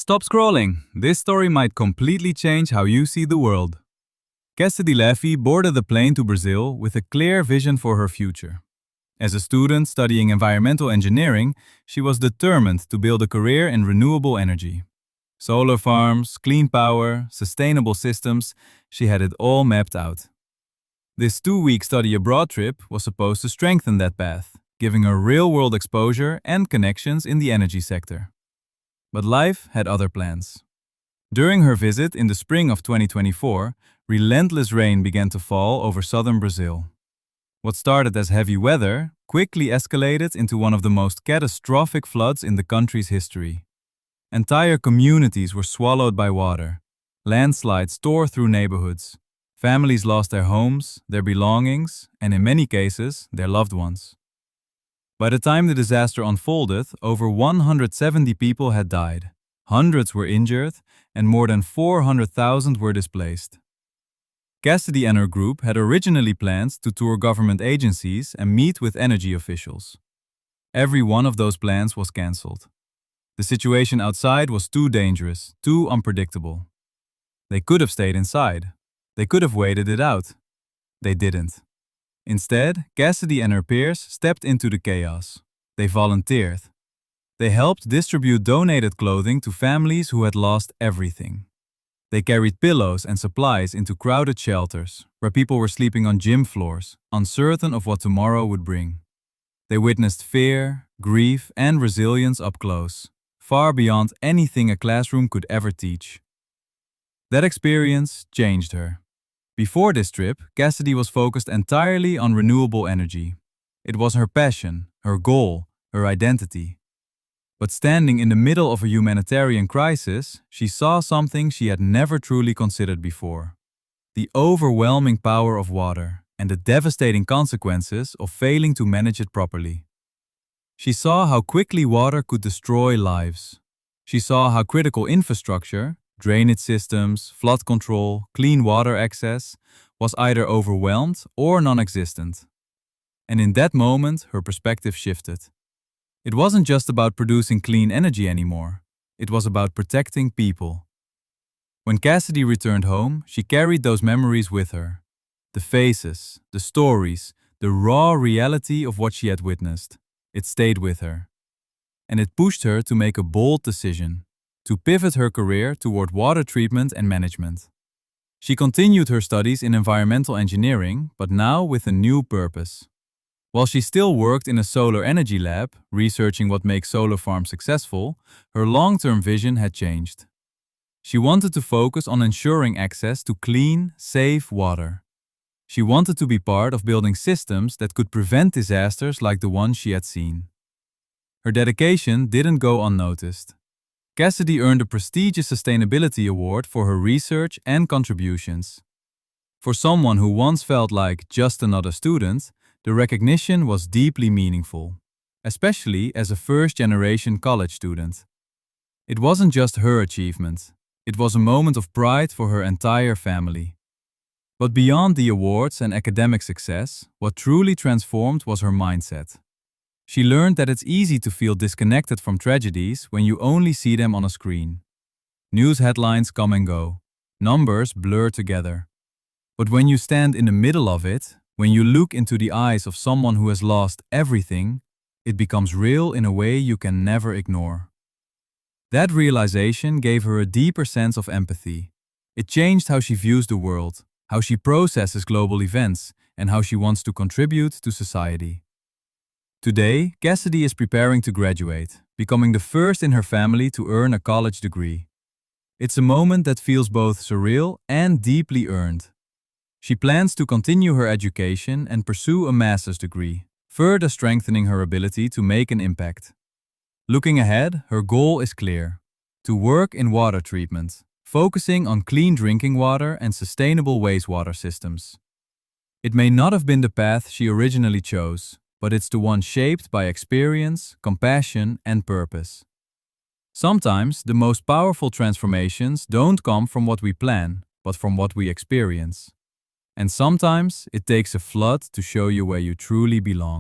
Stop scrolling. This story might completely change how you see the world. Cassidy Laffey boarded the plane to Brazil with a clear vision for her future. As a student studying environmental engineering, she was determined to build a career in renewable energy. Solar farms, clean power, sustainable systems, she had it all mapped out. This 2-week study abroad trip was supposed to strengthen that path, giving her real-world exposure and connections in the energy sector. But life had other plans. During her visit in the spring of 2024, relentless rain began to fall over southern Brazil. What started as heavy weather quickly escalated into one of the most catastrophic floods in the country's history. Entire communities were swallowed by water. Landslides tore through neighborhoods. Families lost their homes, their belongings, and in many cases, their loved ones. By the time the disaster unfolded, over 170 people had died, hundreds were injured, and more than 400,000 were displaced. Cassidy and her group had originally planned to tour government agencies and meet with energy officials. Every one of those plans was cancelled. The situation outside was too dangerous, too unpredictable. They could have stayed inside. They could have waited it out. They didn't. Instead, Cassidy and her peers stepped into the chaos. They volunteered. They helped distribute donated clothing to families who had lost everything. They carried pillows and supplies into crowded shelters, where people were sleeping on gym floors, uncertain of what tomorrow would bring. They witnessed fear, grief, and resilience up close, far beyond anything a classroom could ever teach. That experience changed her. Before this trip, Cassidy was focused entirely on renewable energy. It was her passion, her goal, her identity. But standing in the middle of a humanitarian crisis, she saw something she had never truly considered before: the overwhelming power of water and the devastating consequences of failing to manage it properly. She saw how quickly water could destroy lives. She saw how critical infrastructure, drainage systems, flood control, clean water access, was either overwhelmed or non-existent. And in that moment, her perspective shifted. It wasn't just about producing clean energy anymore. It was about protecting people. When Cassidy returned home, she carried those memories with her. The faces, the stories, the raw reality of what she had witnessed. It stayed with her. And it pushed her to make a bold decision: to pivot her career toward water treatment and management. She continued her studies in environmental engineering, but now with a new purpose. While she still worked in a solar energy lab, researching what makes solar farms successful, her long-term vision had changed. She wanted to focus on ensuring access to clean, safe water. She wanted to be part of building systems that could prevent disasters like the one she had seen. Her dedication didn't go unnoticed. Cassidy earned a prestigious sustainability award for her research and contributions. For someone who once felt like just another student, the recognition was deeply meaningful, especially as a first-generation college student. It wasn't just her achievement, it was a moment of pride for her entire family. But beyond the awards and academic success, what truly transformed was her mindset. She learned that it's easy to feel disconnected from tragedies when you only see them on a screen. News headlines come and go. Numbers blur together. But when you stand in the middle of it, when you look into the eyes of someone who has lost everything, it becomes real in a way you can never ignore. That realization gave her a deeper sense of empathy. It changed how she views the world, how she processes global events, and how she wants to contribute to society. Today, Cassidy is preparing to graduate, becoming the first in her family to earn a college degree. It's a moment that feels both surreal and deeply earned. She plans to continue her education and pursue a master's degree, further strengthening her ability to make an impact. Looking ahead, her goal is clear: to work in water treatment, focusing on clean drinking water and sustainable wastewater systems. It may not have been the path she originally chose, but it's the one shaped by experience, compassion, and purpose. Sometimes the most powerful transformations don't come from what we plan, but from what we experience. And sometimes it takes a flood to show you where you truly belong.